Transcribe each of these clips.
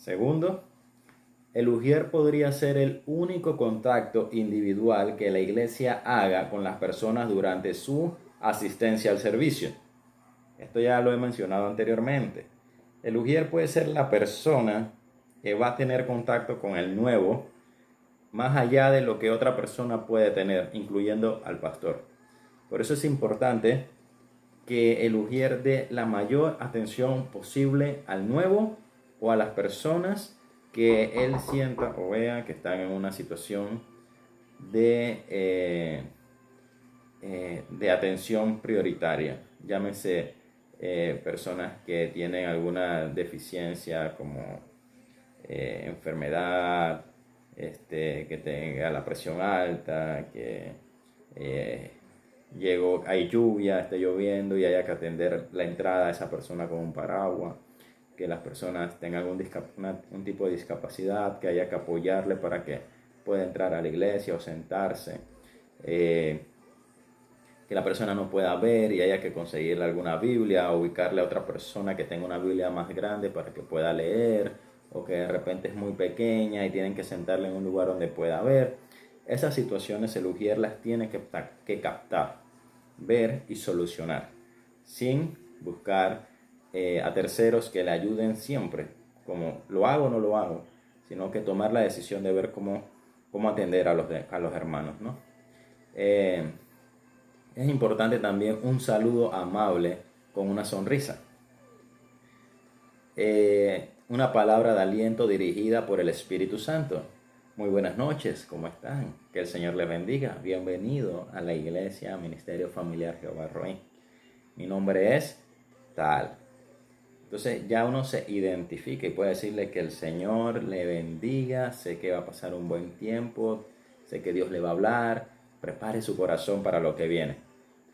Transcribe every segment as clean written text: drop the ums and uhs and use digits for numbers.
Segundo, el ujier podría ser el único contacto individual que la iglesia haga con las personas durante su asistencia al servicio. Esto ya lo he mencionado anteriormente. El ujier puede ser la persona que va a tener contacto con el nuevo, más allá de lo que otra persona puede tener, incluyendo al pastor. Por eso es importante que el ujier dé la mayor atención posible al nuevo o a las personas que él sienta o vea que están en una situación de atención prioritaria. Llámese personas que tienen alguna deficiencia como enfermedad, que tenga la presión alta, que hay lluvia, esté lloviendo y haya que atender la entrada de esa persona con un paraguas, que las personas tengan un tipo de discapacidad, que haya que apoyarle para que pueda entrar a la iglesia o sentarse, que la persona no pueda ver y haya que conseguirle alguna Biblia o ubicarle a otra persona que tenga una Biblia más grande para que pueda leer, o que de repente es muy pequeña y tienen que sentarle en un lugar donde pueda ver. Esas situaciones el ujier las tiene que captar, ver y solucionar, sin buscar a terceros que le ayuden siempre, como lo hago o no lo hago, sino que tomar la decisión de ver cómo atender a los hermanos, ¿no? Es importante también un saludo amable con una sonrisa. Una palabra de aliento dirigida por el Espíritu Santo. Muy buenas noches, ¿cómo están? Que el Señor les bendiga. Bienvenido a la iglesia Ministerio Familiar Jehová Roí. Mi nombre es tal. Entonces ya uno se identifica y puede decirle que el Señor le bendiga, sé que va a pasar un buen tiempo, sé que Dios le va a hablar, prepare su corazón para lo que viene.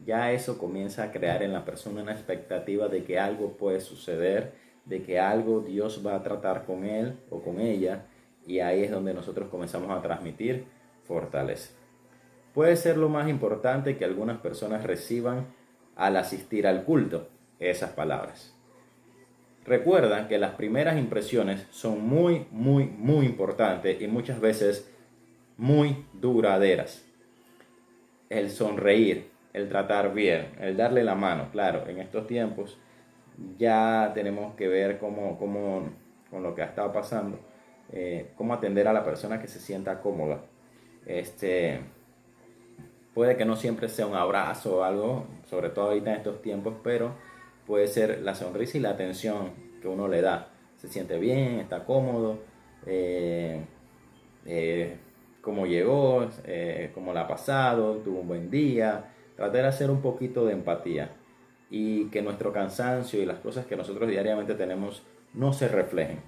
Ya eso comienza a crear en la persona una expectativa de que algo puede suceder, de que algo Dios va a tratar con él o con ella, y ahí es donde nosotros comenzamos a transmitir fortaleza. Puede ser lo más importante que algunas personas reciban al asistir al culto, esas palabras. Recuerda que las primeras impresiones son muy, muy, muy importantes y muchas veces muy duraderas. El sonreír, el tratar bien, el darle la mano. Claro, en estos tiempos ya tenemos que ver con lo que ha estado pasando, cómo atender a la persona que se sienta cómoda. Puede que no siempre sea un abrazo o algo, sobre todo ahorita en estos tiempos, pero puede ser la sonrisa y la atención que uno le da. Se siente bien, está cómodo, cómo llegó, cómo la ha pasado, tuvo un buen día. Tratar de hacer un poquito de empatía y que nuestro cansancio y las cosas que nosotros diariamente tenemos no se reflejen,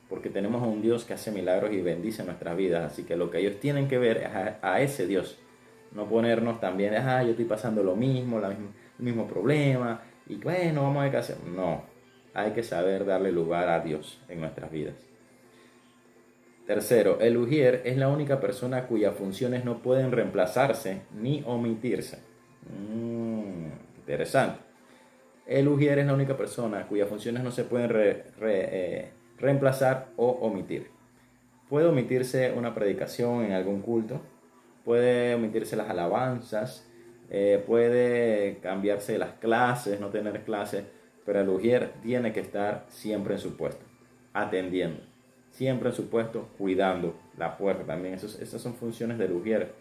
porque tenemos a un Dios que hace milagros y bendice nuestras vidas. Así que lo que ellos tienen que ver es a ese Dios. No ponernos también, yo estoy pasando lo mismo, el mismo problema, y bueno, vamos a ver qué hacer. No, hay que saber darle lugar a Dios en nuestras vidas. Tercero, el ujier es la única persona cuyas funciones no pueden reemplazarse ni omitirse. Interesante. El ujier es la única persona cuyas funciones no se pueden reemplazar o omitir. Puede omitirse una predicación en algún culto, puede omitirse las alabanzas, puede cambiarse las clases, no tener clases, pero el ujier tiene que estar siempre en su puesto, atendiendo, siempre en su puesto, cuidando la puerta también. Esas son funciones del ujier,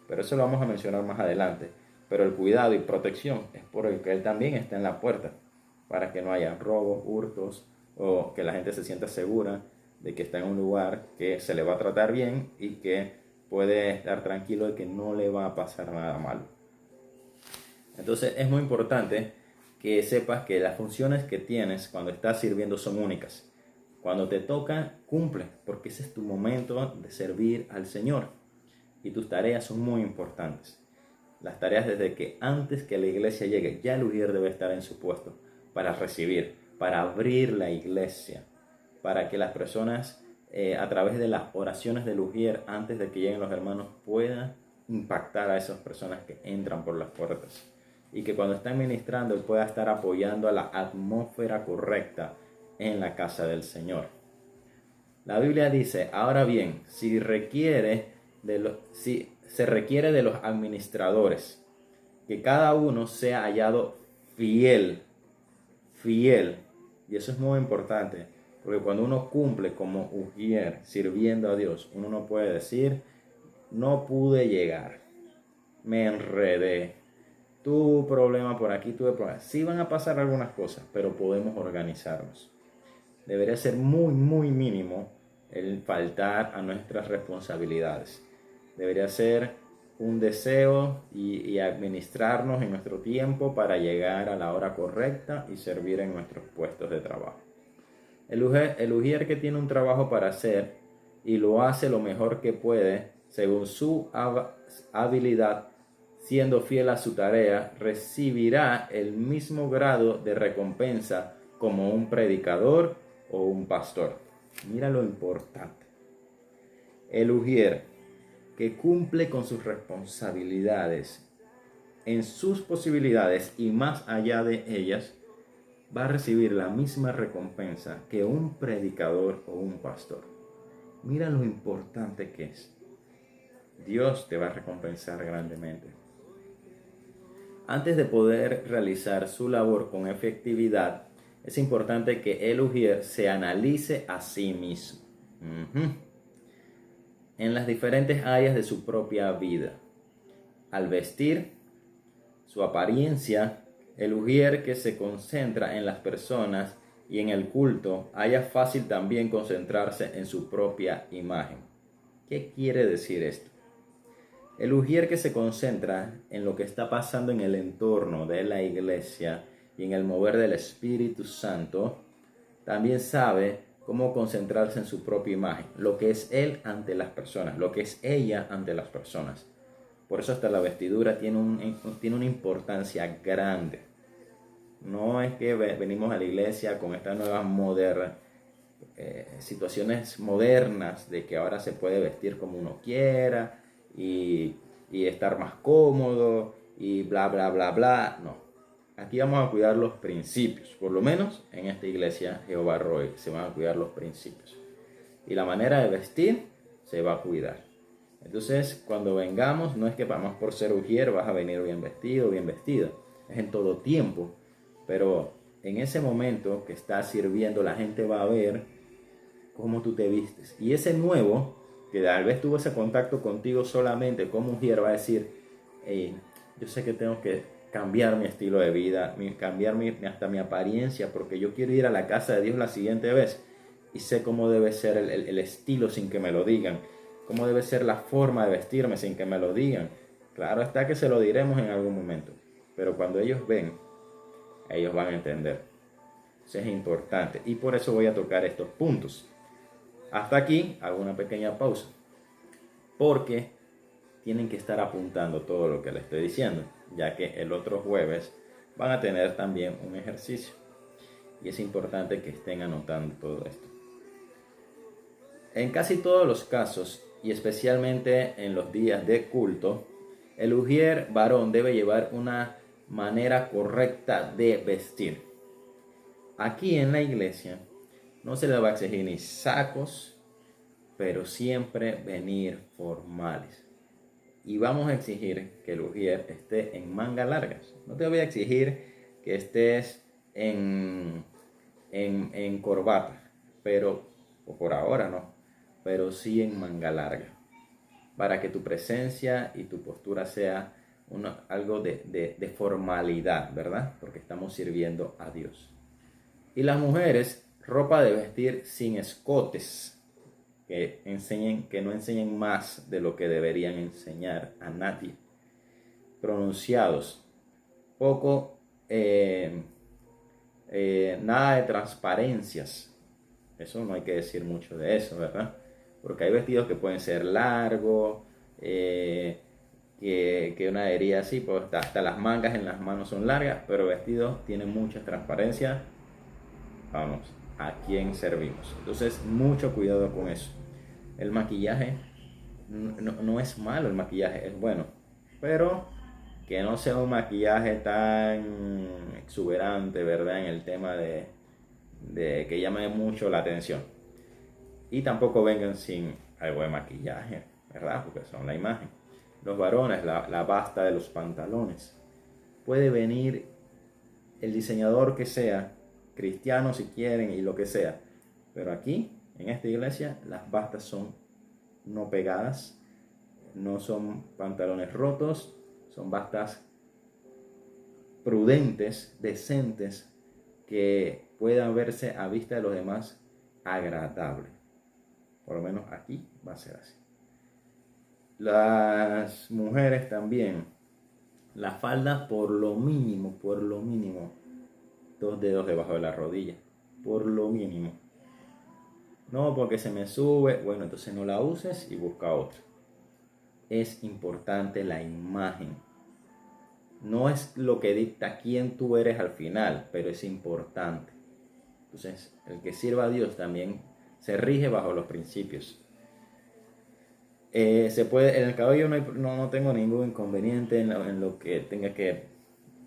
pero eso lo vamos a mencionar más adelante. Pero el cuidado y protección es por el que él también está en la puerta, para que no haya robos, hurtos, o que la gente se sienta segura de que está en un lugar que se le va a tratar bien y que puede estar tranquilo de que no le va a pasar nada malo. Entonces es muy importante que sepas que las funciones que tienes cuando estás sirviendo son únicas. Cuando te toca, cumple, porque ese es tu momento de servir al Señor y tus tareas son muy importantes. Las tareas desde que antes que la iglesia llegue, ya el ujier debe estar en su puesto para recibir, para abrir la iglesia, para que las personas a través de las oraciones del ujier antes de que lleguen los hermanos puedan impactar a esas personas que entran por las puertas, y que cuando están ministrando él pueda estar apoyando a la atmósfera correcta en la casa del Señor. La Biblia dice, ahora bien, si se requiere de los administradores, que cada uno sea hallado fiel, fiel. Y eso es muy importante, porque cuando uno cumple como ujier, sirviendo a Dios, uno no puede decir, no pude llegar, me enredé, tuve problema por aquí, tuve problemas. Sí van a pasar algunas cosas, pero podemos organizarnos. Debería ser muy, muy mínimo el faltar a nuestras responsabilidades. Debería ser un deseo y administrarnos en nuestro tiempo para llegar a la hora correcta y servir en nuestros puestos de trabajo. El ujier que tiene un trabajo para hacer y lo hace lo mejor que puede, según su habilidad, siendo fiel a su tarea, recibirá el mismo grado de recompensa como un predicador o un pastor. Mira lo importante. El ujier que cumple con sus responsabilidades en sus posibilidades y más allá de ellas, va a recibir la misma recompensa que un predicador o un pastor. Mira lo importante que es. Dios te va a recompensar grandemente. Antes de poder realizar su labor con efectividad, es importante que el ujier se analice a sí mismo. En las diferentes áreas de su propia vida. Al vestir, su apariencia, el ujier que se concentra en las personas y en el culto, haya fácil también concentrarse en su propia imagen. ¿Qué quiere decir esto? El ujier que se concentra en lo que está pasando en el entorno de la iglesia y en el mover del Espíritu Santo, también sabe cómo concentrarse en su propia imagen, lo que es él ante las personas, lo que es ella ante las personas. Por eso hasta la vestidura tiene una importancia grande. No es que venimos a la iglesia con estas nuevas situaciones modernas de que ahora se puede vestir como uno quiera y estar más cómodo y bla, bla, bla, bla. No. Aquí vamos a cuidar los principios. Por lo menos en esta iglesia Jehová Roy se van a cuidar los principios. Y la manera de vestir se va a cuidar. Entonces, cuando vengamos, no es que vamos por ser ujier, vas a venir bien vestido, bien vestida. Es en todo tiempo. Pero en ese momento que estás sirviendo, la gente va a ver cómo tú te vistes. Y ese nuevo, que tal vez tuvo ese contacto contigo solamente como ujier, va a decir, hey, yo sé que tengo que cambiar mi estilo de vida, cambiar hasta mi apariencia, porque yo quiero ir a la casa de Dios la siguiente vez. Y sé cómo debe ser el estilo sin que me lo digan. Cómo debe ser la forma de vestirme sin que me lo digan. Claro está que se lo diremos en algún momento. Pero cuando ellos ven, ellos van a entender. Eso es importante. Y por eso voy a tocar estos puntos. Hasta aquí hago una pequeña pausa. Porque tienen que estar apuntando todo lo que les estoy diciendo. Ya que el otro jueves van a tener también un ejercicio. Y es importante que estén anotando todo esto. En casi todos los casos, y especialmente en los días de culto, el ujier varón debe llevar una manera correcta de vestir. Aquí en la iglesia no se le va a exigir ni sacos, pero siempre venir formales. Y vamos a exigir que el ujier esté en manga largas. No te voy a exigir que estés en corbata, pero por ahora no, pero sí en manga larga, para que tu presencia y tu postura sea algo de formalidad, ¿verdad? Porque estamos sirviendo a Dios. Y las mujeres, ropa de vestir sin escotes, que no enseñen más de lo que deberían enseñar a nadie. Pronunciados, poco, nada de transparencias. Eso no hay que decir mucho de eso, ¿verdad? Porque hay vestidos que pueden ser largos, que una diría así, pues hasta las mangas en las manos son largas, pero vestidos tienen mucha transparencia. Vamos, ¿a quién servimos? Entonces, mucho cuidado con eso. El maquillaje no es malo, el maquillaje es bueno, pero que no sea un maquillaje tan exuberante, ¿verdad? En el tema de que llame mucho la atención. Y tampoco vengan sin algo de maquillaje, ¿verdad? Porque son la imagen. Los varones, la basta de los pantalones. Puede venir el diseñador que sea, cristiano si quieren y lo que sea. Pero aquí, en esta iglesia, las bastas son no pegadas, no son pantalones rotos, son bastas prudentes, decentes, que puedan verse a vista de los demás agradable. Por lo menos aquí va a ser así. Las mujeres también, la falda por lo mínimo, 2 dedos debajo de la rodilla, por lo mínimo. No porque se me sube, bueno, entonces no la uses y busca otra. Es importante la imagen. No es lo que dicta quién tú eres al final, pero es importante. Entonces, el que sirva a Dios también se rige bajo los principios. Se puede, en el cabello no tengo ningún inconveniente en lo que tenga que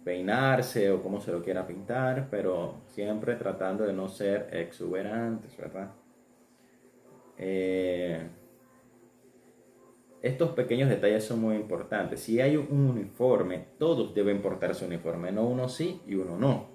peinarse o cómo se lo quiera pintar, pero siempre tratando de no ser exuberantes, ¿verdad? Estos pequeños detalles son muy importantes. Si hay un uniforme, todos deben portar su uniforme, no uno sí y uno no.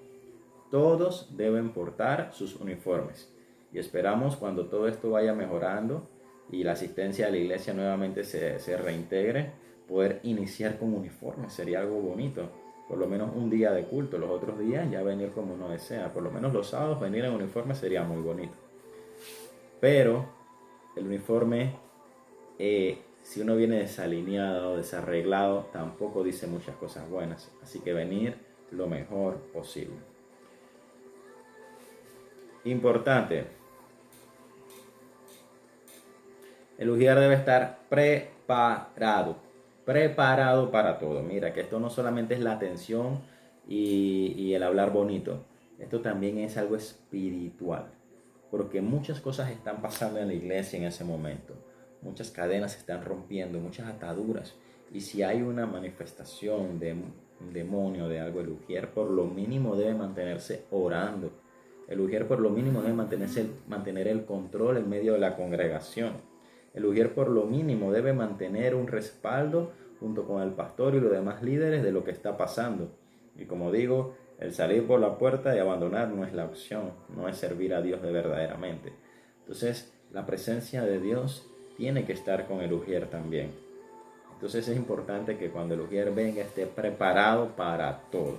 Todos deben portar sus uniformes. Y esperamos cuando todo esto vaya mejorando y la asistencia a la iglesia nuevamente se reintegre, poder iniciar con uniformes. Sería algo bonito. Por lo menos un día de culto, los otros días ya venir como uno desea. Por lo menos los sábados venir en uniforme sería muy bonito. Pero el uniforme, si uno viene desalineado, desarreglado, tampoco dice muchas cosas buenas. Así que venir lo mejor posible. Importante. El ujier debe estar preparado para todo. Mira, que esto no solamente es la atención y el hablar bonito. Esto también es algo espiritual. Porque muchas cosas están pasando en la iglesia en ese momento. Muchas cadenas se están rompiendo, muchas ataduras. Y si hay una manifestación de un demonio, de algo, el ujier por lo mínimo debe mantenerse orando. El ujier por lo mínimo debe mantener el control en medio de la congregación. El ujier por lo mínimo debe mantener un respaldo junto con el pastor y los demás líderes de lo que está pasando. Y como digo, el salir por la puerta y abandonar no es la opción, no es servir a Dios de verdaderamente. Entonces, la presencia de Dios tiene que estar con el ujier también. Entonces es importante que cuando el ujier venga esté preparado para todo,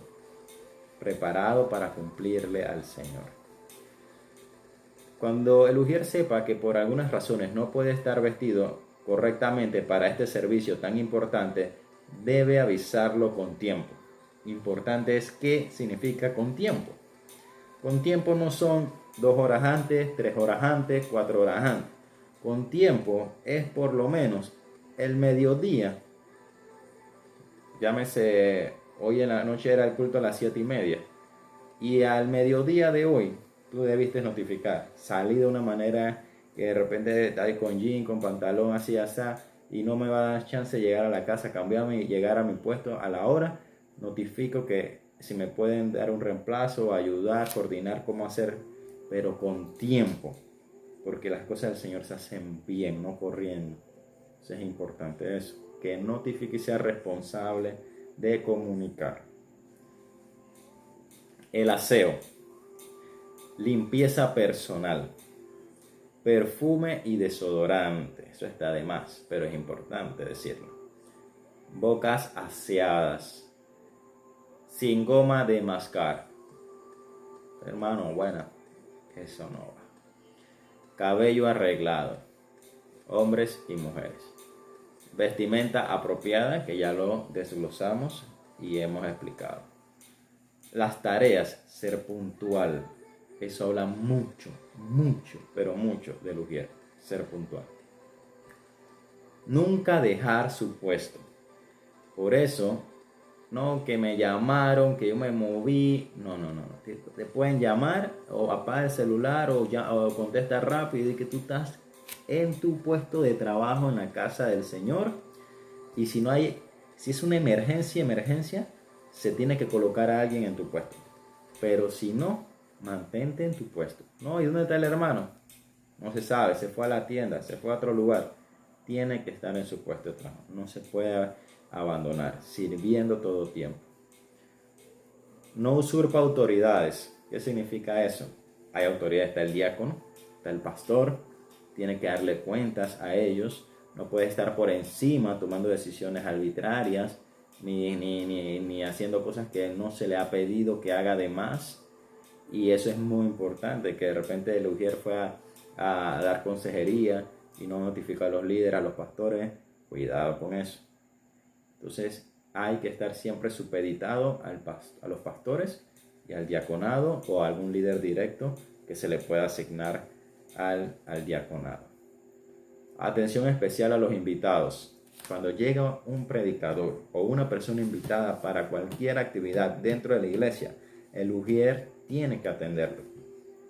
preparado para cumplirle al Señor. Cuando el ujier sepa que por algunas razones no puede estar vestido correctamente para este servicio tan importante, debe avisarlo con tiempo. Importante es qué significa con tiempo. Con tiempo no son 2 horas antes, 3 horas antes, 4 horas antes. Con tiempo es por lo menos el mediodía. Llámese, hoy en la noche era el culto a las 7:30. Y al mediodía de hoy, tú debiste notificar. Salí de una manera que de repente está con jean, con pantalón así, así, y no me va a dar chance de llegar a la casa, cambiarme y llegar a mi puesto a la hora. Notifico que si me pueden dar un reemplazo, ayudar, coordinar cómo hacer, pero con tiempo. Porque las cosas del Señor se hacen bien, no corriendo. Eso es importante eso. Que notifique y sea responsable de comunicar. El aseo. Limpieza personal. Perfume y desodorante. Eso está de más, pero es importante decirlo. Bocas aseadas. Sin goma de mascar. Hermano, bueno, eso no va. Cabello arreglado. Hombres y mujeres. Vestimenta apropiada, que ya lo desglosamos y hemos explicado. Las tareas, ser puntual. Eso habla mucho, pero mucho del ujier, ser puntual. Nunca dejar su puesto. Por eso, no que me llamaron, que yo me moví. No. Te pueden llamar o apaga el celular o contesta rápido y que tú estás en tu puesto de trabajo en la casa del Señor. Y si es una emergencia, se tiene que colocar a alguien en tu puesto. Pero si no, mantente en tu puesto. No, ¿y dónde está el hermano? no se sabe, se fue a la tienda, se fue a otro lugar, tiene que estar en su puesto de trabajo, no se puede abandonar, sirviendo todo tiempo. No usurpa autoridades. ¿Qué significa eso? Hay autoridad, está el diácono, está el pastor, tiene que darle cuentas a ellos, no puede estar por encima tomando decisiones arbitrarias, ni haciendo cosas que no se le ha pedido que haga de más. Y eso es muy importante, que de repente el ujier fue a dar consejería y no notificó a los líderes, a los pastores. Cuidado con eso. Entonces hay que estar siempre supeditado a los pastores y al diaconado o a algún líder directo que se le pueda asignar al diaconado. Atención especial a los invitados. Cuando llega un predicador o una persona invitada para cualquier actividad dentro de la iglesia, el ujier tiene que atenderlo.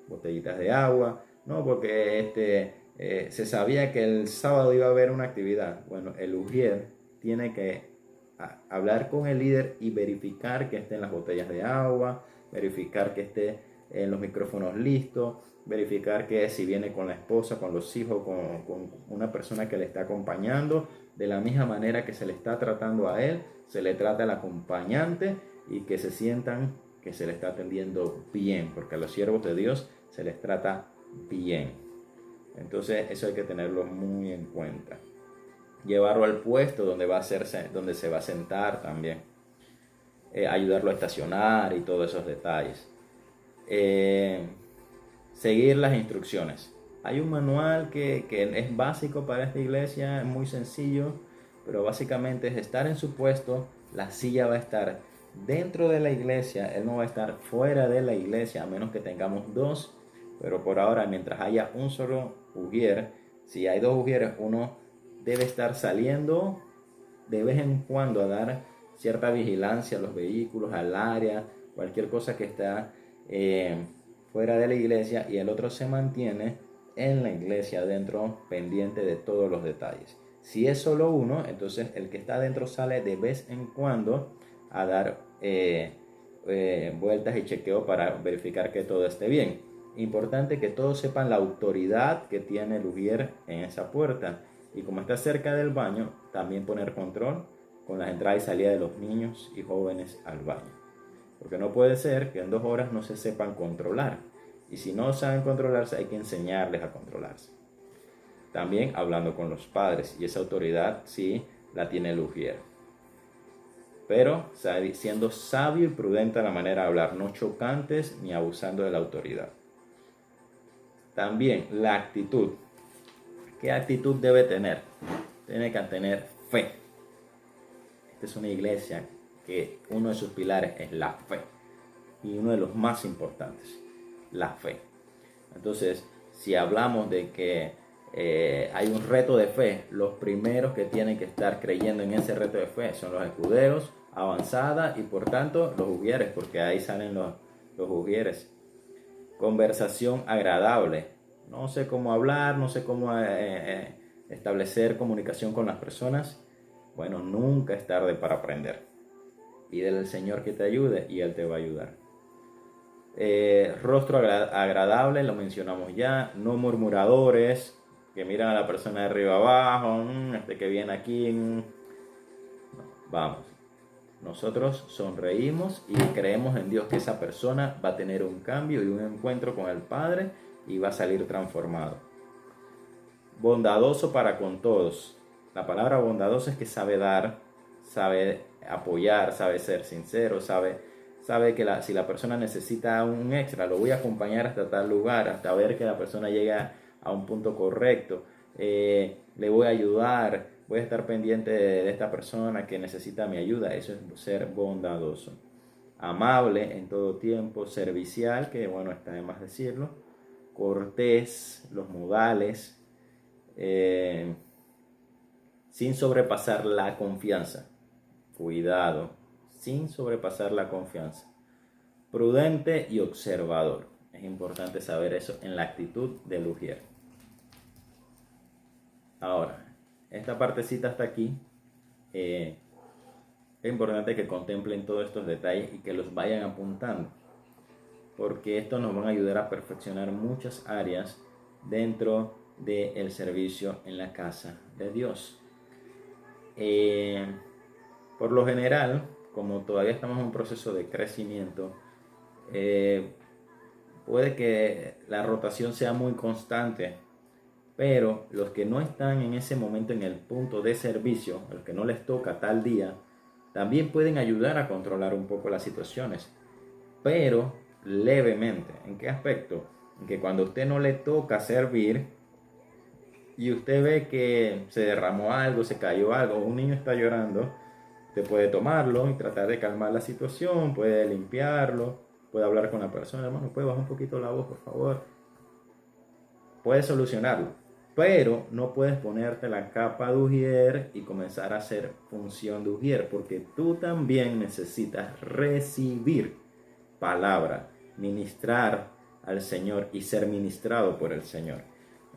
Botellitas de agua, no porque se sabía que el sábado iba a haber una actividad. Bueno, el ujier tiene que hablar con el líder y verificar que estén las botellas de agua, verificar que esté en los micrófonos listos, verificar que si viene con la esposa, con los hijos, con una persona que le está acompañando, de la misma manera que se le está tratando a él, se le trata al acompañante y que se sientan que se le está atendiendo bien, porque a los siervos de Dios se les trata bien. Entonces eso hay que tenerlo muy en cuenta. Llevarlo al puesto donde se va a sentar también. Ayudarlo a estacionar y todos esos detalles. Seguir las instrucciones. Hay un manual que es básico para esta iglesia, es muy sencillo, pero básicamente es estar en su puesto, la silla va a estar dentro de la iglesia, él no va a estar fuera de la iglesia, a menos que tengamos dos, pero por ahora, mientras haya un solo ujier, si hay dos ujieres, uno debe estar saliendo de vez en cuando a dar cierta vigilancia a los vehículos, al área, cualquier cosa que está fuera de la iglesia, y el otro se mantiene en la iglesia adentro, pendiente de todos los detalles. Si es solo uno, entonces el que está adentro sale de vez en cuando a dar vueltas y chequeo para verificar que todo esté bien. Importante que todos sepan la autoridad que tiene el ujier en esa puerta, y como está cerca del baño, también poner control con las entradas y salidas de los niños y jóvenes al baño. Porque no puede ser que en 2 horas no se sepan controlar. Y si no saben controlarse, hay que enseñarles a controlarse. También hablando con los padres. Y esa autoridad sí la tiene el ujier. Pero siendo sabio y prudente a la manera de hablar. No chocantes ni abusando de la autoridad. También la actitud. ¿Qué actitud debe tener? Tiene que tener fe. Esta es una iglesia que uno de sus pilares es la fe, y uno de los más importantes, la fe. Entonces, si hablamos de que hay un reto de fe, los primeros que tienen que estar creyendo en ese reto de fe son los escuderos, avanzada, y por tanto los ujieres, porque ahí salen los ujieres. Conversación agradable. No sé cómo hablar, no sé cómo establecer comunicación con las personas. Bueno, nunca es tarde para aprender. Pídele al Señor que te ayude y Él te va a ayudar. Rostro agradable, lo mencionamos ya. No murmuradores, que miran a la persona de arriba abajo, este que viene aquí. No, vamos. Nosotros sonreímos y creemos en Dios que esa persona va a tener un cambio y un encuentro con el Padre y va a salir transformado. Bondadoso para con todos. La palabra bondadoso es que sabe dar, sabe apoyar, sabe ser sincero, sabe que si la persona necesita un extra, lo voy a acompañar hasta tal lugar, hasta ver que la persona llega a un punto correcto. Le voy a ayudar, voy a estar pendiente de esta persona que necesita mi ayuda. Eso es ser bondadoso. Amable en todo tiempo, servicial, que bueno, está de más decirlo. Cortés, los modales, sin sobrepasar la confianza. Cuidado, sin sobrepasar la confianza. Prudente y observador. Es importante saber eso en la actitud del ujier. Ahora, esta partecita hasta aquí, es importante que contemplen todos estos detalles y que los vayan apuntando, porque estos nos van a ayudar a perfeccionar muchas áreas dentro del servicio en la casa de Dios. Por lo general, como todavía estamos en un proceso de crecimiento, puede que la rotación sea muy constante, pero los que no están en ese momento en el punto de servicio, los que no les toca tal día, también pueden ayudar a controlar un poco las situaciones, pero levemente. ¿En qué aspecto? En que cuando a usted no le toca servir y usted ve que se derramó algo, se cayó algo, un niño está llorando, usted puede tomarlo y tratar de calmar la situación, puede limpiarlo, puede hablar con la persona, hermano, puede bajar un poquito la voz, por favor. Puedes solucionarlo, pero no puedes ponerte la capa de ujier y comenzar a hacer función de ujier, porque tú también necesitas recibir palabra, ministrar al Señor y ser ministrado por el Señor.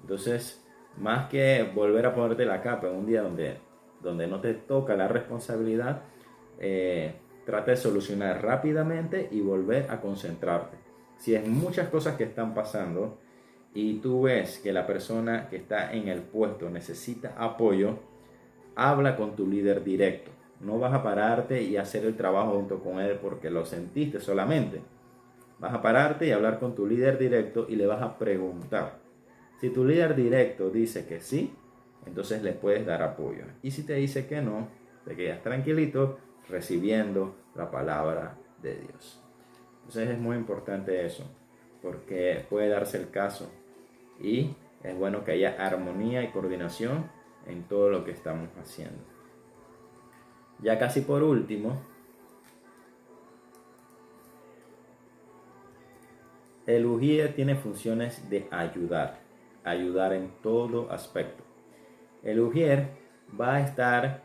Entonces, más que volver a ponerte la capa en un día donde no te toca la responsabilidad, trata de solucionar rápidamente y volver a concentrarte. Si es muchas cosas que están pasando y tú ves que la persona que está en el puesto necesita apoyo, habla con tu líder directo. No vas a pararte y hacer el trabajo junto con él porque lo sentiste solamente. Vas a pararte y hablar con tu líder directo y le vas a preguntar. Si tu líder directo dice que sí, entonces le puedes dar apoyo. Y si te dice que no, te quedas tranquilito recibiendo la palabra de Dios. Entonces es muy importante eso, porque puede darse el caso y es bueno que haya armonía y coordinación en todo lo que estamos haciendo. Ya casi por último, el ujier tiene funciones de ayudar en todo aspecto. El ujier va a estar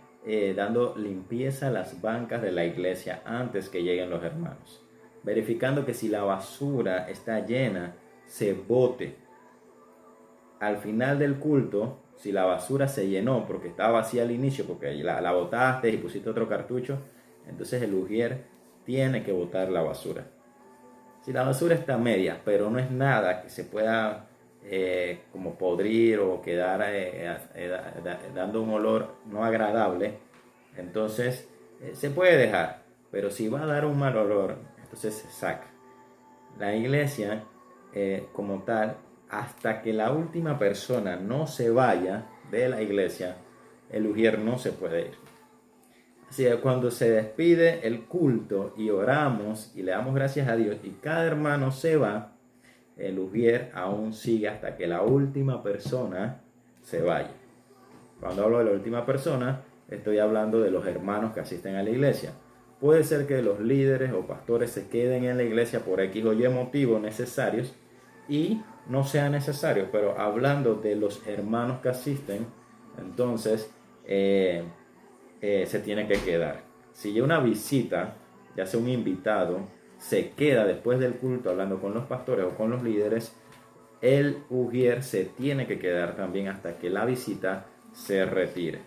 dando limpieza a las bancas de la iglesia antes que lleguen los hermanos, verificando que si la basura está llena, se bote. Al final del culto, si la basura se llenó porque estaba vacía al inicio, porque la botaste y pusiste otro cartucho, entonces el ujier tiene que botar la basura. Si la basura está media, pero no es nada que se pueda como podrir o quedar dando un olor no agradable, entonces se puede dejar. Pero si va a dar un mal olor, entonces se saca. La iglesia como tal, hasta que la última persona no se vaya de la iglesia, el ujier no se puede ir. Así que cuando se despide el culto y oramos y le damos gracias a Dios y cada hermano se va, el ujier aún sigue hasta que la última persona se vaya. Cuando hablo de la última persona, estoy hablando de los hermanos que asisten a la iglesia. Puede ser que los líderes o pastores se queden en la iglesia por X o Y motivos necesarios y no sea necesario, pero hablando de los hermanos que asisten, entonces se tiene que quedar. Si ya una visita, ya sea un invitado, se queda después del culto hablando con los pastores o con los líderes, el ujier se tiene que quedar también hasta que la visita se retire.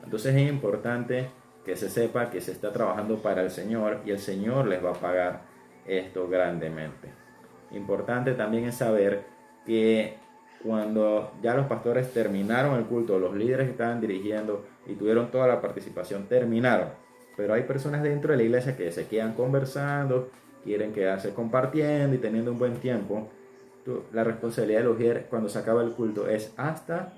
Entonces es importante que se sepa que se está trabajando para el Señor y el Señor les va a pagar esto grandemente. Importante también es saber que cuando ya los pastores terminaron el culto, los líderes que estaban dirigiendo y tuvieron toda la participación, terminaron. Pero hay personas dentro de la iglesia que se quedan conversando, quieren quedarse compartiendo y teniendo un buen tiempo. La responsabilidad del ujier cuando se acaba el culto es hasta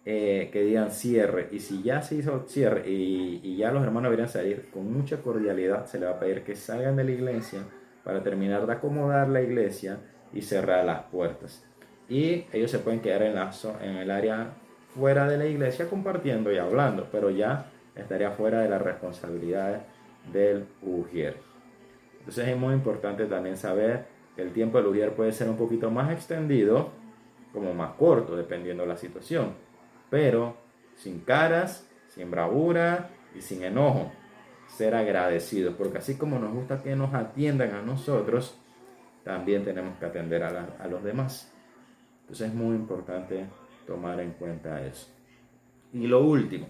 que digan cierre. Y si ya se hizo cierre y ya los hermanos deberían salir, con mucha cordialidad se le va a pedir que salgan de la iglesia para terminar de acomodar la iglesia y cerrar las puertas. Y ellos se pueden quedar en el área fuera de la iglesia compartiendo y hablando, pero ya estaría fuera de la responsabilidad del ujier. Entonces es muy importante también saber que el tiempo del ujier puede ser un poquito más extendido, como más corto, dependiendo de la situación, pero sin caras, sin bravura y sin enojo. Ser agradecidos, porque así como nos gusta que nos atiendan a nosotros, también tenemos que atender a los demás. Entonces es muy importante tomar en cuenta eso. Y lo último,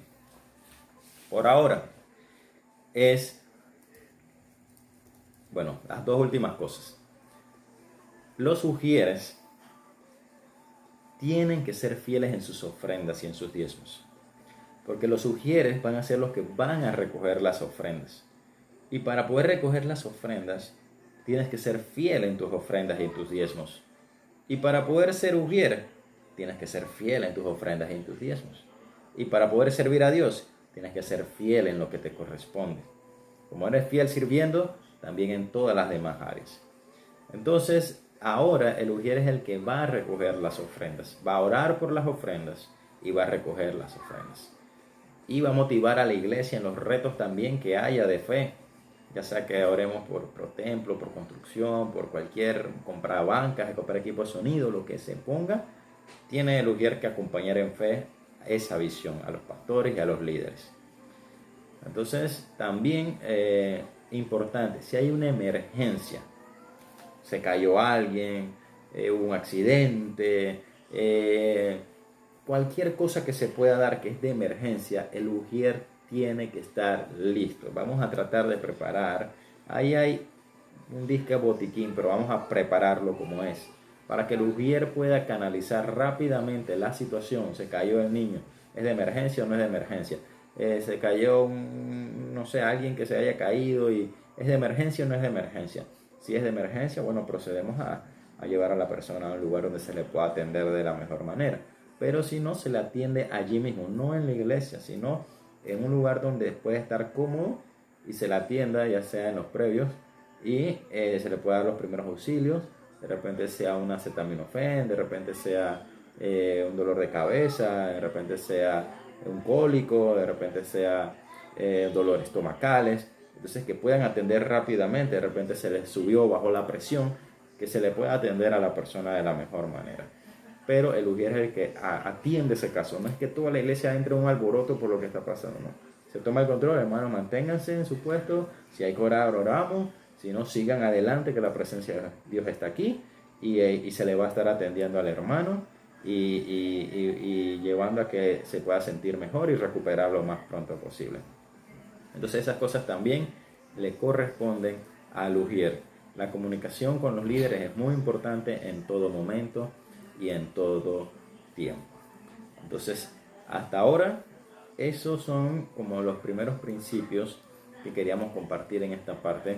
por ahora, es, bueno, las dos últimas cosas. Los ujieres tienen que ser fieles en sus ofrendas y en sus diezmos. Porque los ujieres van a ser los que van a recoger las ofrendas. Y para poder recoger las ofrendas, tienes que ser fiel en tus ofrendas y en tus diezmos. Y para poder ser ujier, tienes que ser fiel en tus ofrendas y en tus diezmos. Y para poder servir a Dios, tienes que ser fiel en lo que te corresponde. Como eres fiel sirviendo, también en todas las demás áreas. Entonces, ahora el ujier es el que va a recoger las ofrendas. Va a orar por las ofrendas y va a recoger las ofrendas. Y va a motivar a la iglesia en los retos también que haya de fe. Ya sea que oremos por templo, por construcción, por cualquier, comprar bancas, comprar equipo de sonido, lo que se ponga, tiene el ujier que acompañar en fe esa visión a los pastores y a los líderes. Entonces, también importante, si hay una emergencia, se cayó alguien, hubo un accidente, cualquier cosa que se pueda dar que es de emergencia, el ujier tiene que estar listo. Vamos a tratar de preparar. Ahí hay un disque botiquín, pero vamos a prepararlo como es, para que el ujier pueda canalizar rápidamente la situación. Se cayó el niño, ¿es de emergencia o no es de emergencia? Se cayó, no sé, alguien que se haya caído y ¿es de emergencia o no es de emergencia? Si es de emergencia, bueno, procedemos a llevar a la persona a un lugar donde se le pueda atender de la mejor manera. Pero si no, se le atiende allí mismo, no en la iglesia, sino en un lugar donde puede estar cómodo y se le atienda, ya sea en los previos, y se le puede dar los primeros auxilios. De repente sea un acetaminofén, de repente sea un dolor de cabeza, de repente sea un cólico, de repente sea dolores estomacales. Entonces que puedan atender rápidamente, de repente se les subió, bajó la presión, que se le pueda atender a la persona de la mejor manera. Pero el ujier es el que atiende ese caso. No es que toda la iglesia entre en un alboroto por lo que está pasando, no. Se toma el control, hermanos, manténganse en su puesto. Si hay que orar, oramos. Si no, sigan adelante, que la presencia de Dios está aquí. Y se le va a estar atendiendo al hermano y llevando a que se pueda sentir mejor y recuperar lo más pronto posible. Entonces esas cosas también le corresponden al ujier. La comunicación con los líderes es muy importante en todo momento y en todo tiempo. Entonces, hasta ahora, esos son como los primeros principios que queríamos compartir en esta parte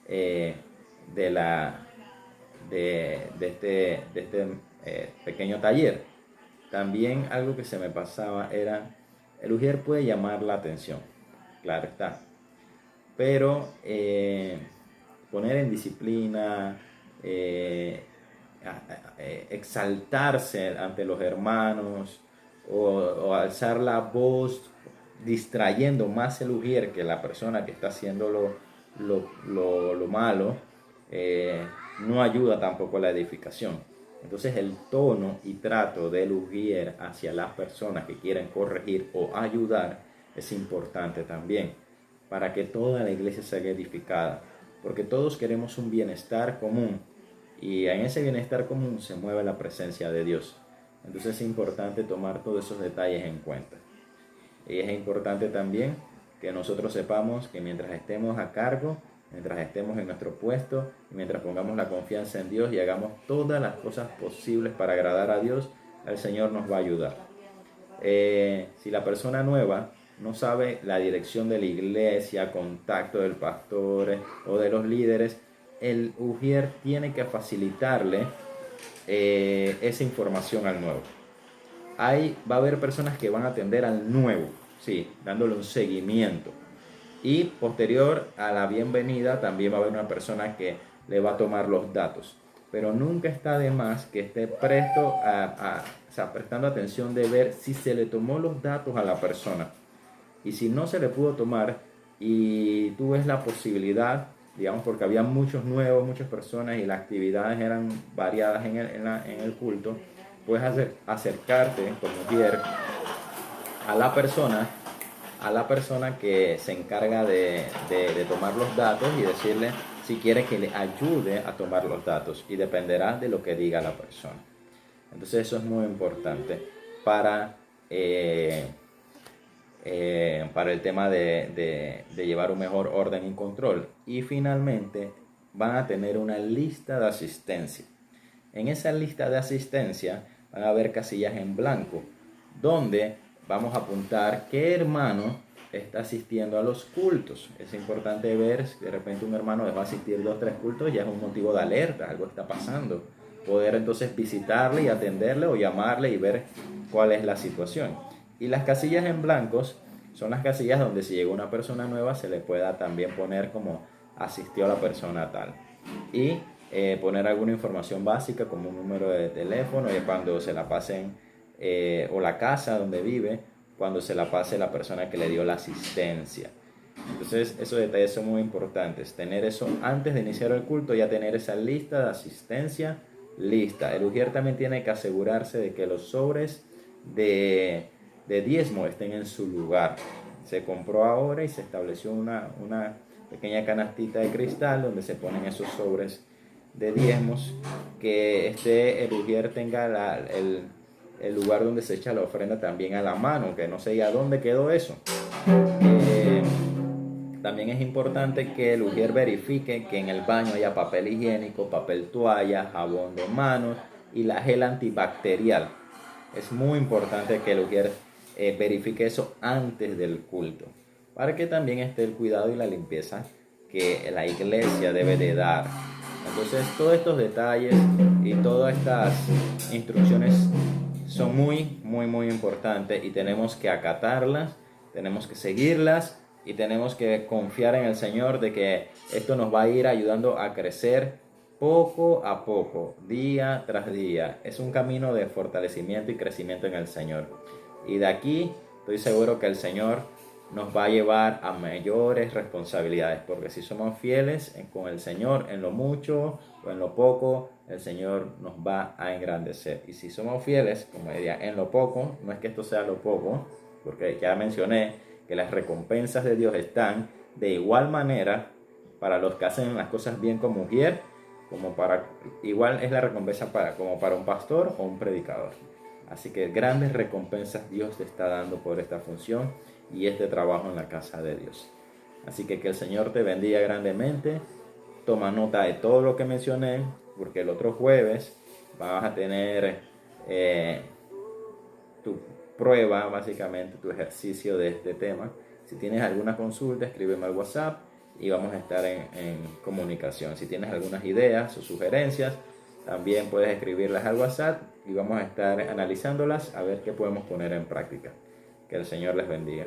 de este pequeño taller. También algo que se me pasaba era, el ujier puede llamar la atención, claro está, pero poner en disciplina, exaltarse ante los hermanos o alzar la voz distrayendo más el ujier que la persona que está haciendo lo malo, no ayuda tampoco a la edificación. Entonces el tono y trato del ujier hacia las personas que quieren corregir o ayudar es importante también para que toda la iglesia sea edificada, porque todos queremos un bienestar común y en ese bienestar común se mueve la presencia de Dios. Entonces es importante tomar todos esos detalles en cuenta. Y es importante también que nosotros sepamos que mientras estemos a cargo, mientras estemos en nuestro puesto, mientras pongamos la confianza en Dios y hagamos todas las cosas posibles para agradar a Dios, el Señor nos va a ayudar. Si la persona nueva no sabe la dirección de la iglesia, contacto del pastor o de los líderes, el ujier tiene que facilitarle esa información al nuevo. Va a haber personas que van a atender al nuevo, sí, dándole un seguimiento. Y posterior a la bienvenida también va a haber una persona que le va a tomar los datos. Pero nunca está de más que esté prestando atención de ver si se le tomó los datos a la persona. Y si no se le pudo tomar y tú ves la posibilidad, digamos porque había muchos nuevos, muchas personas y las actividades eran variadas en el culto, puedes acercarte como ujier a la persona que se encarga de tomar los datos y decirle si quiere que le ayude a tomar los datos, y dependerá de lo que diga la persona. Entonces eso es muy importante para el tema de llevar un mejor orden y control. Y finalmente van a tener una lista de asistencia. En esa lista de asistencia van a haber casillas en blanco, donde vamos a apuntar qué hermano está asistiendo a los cultos. Es importante ver si de repente un hermano dejó asistir 2 o 3 cultos, ya es un motivo de alerta, algo está pasando. Poder entonces visitarle y atenderle o llamarle y ver cuál es la situación. Y las casillas en blancos son las casillas donde si llega una persona nueva se le pueda también poner como asistió a la persona tal. Y poner alguna información básica como un número de teléfono y cuando se la pasen, o la casa donde vive, cuando se la pase la persona que le dio la asistencia. Entonces esos detalles son muy importantes, tener eso antes de iniciar el culto, ya tener esa lista de asistencia lista. El ujier también tiene que asegurarse de que los sobres de diezmo estén en su lugar. Se compró ahora y se estableció una pequeña canastita de cristal donde se ponen esos sobres de diezmos, que el ujier tenga el lugar donde se echa la ofrenda también a la mano, que no sé a dónde quedó eso. También es importante que el ujier verifique que en el baño haya papel higiénico, papel toalla, jabón de manos y la gel antibacterial. Es muy importante que el ujier verifique eso antes del culto, para que también esté el cuidado y la limpieza que la iglesia debe de dar. Entonces todos estos detalles y todas estas instrucciones son muy importantes y tenemos que acatarlas, tenemos que seguirlas y tenemos que confiar en el Señor de que esto nos va a ir ayudando a crecer poco a poco, día tras día. Es un camino de fortalecimiento y crecimiento en el Señor. Y de aquí estoy seguro que el Señor nos va a llevar a mayores responsabilidades, porque si somos fieles con el Señor en lo mucho o en lo poco, el Señor nos va a engrandecer. Y si somos fieles, como diría, en lo poco, no es que esto sea lo poco, porque ya mencioné que las recompensas de Dios están de igual manera para los que hacen las cosas bien como ujier, igual es la recompensa como para un pastor o un predicador. Así que grandes recompensas Dios te está dando por esta función y este trabajo en la casa de Dios. Así que el Señor te bendiga grandemente. Toma nota de todo lo que mencioné, porque el otro jueves vas a tener tu prueba, básicamente tu ejercicio de este tema. Si tienes alguna consulta, escríbeme al WhatsApp y vamos a estar en comunicación. Si tienes algunas ideas o sugerencias, también puedes escribirlas al WhatsApp y vamos a estar analizándolas a ver qué podemos poner en práctica. Que el Señor les bendiga.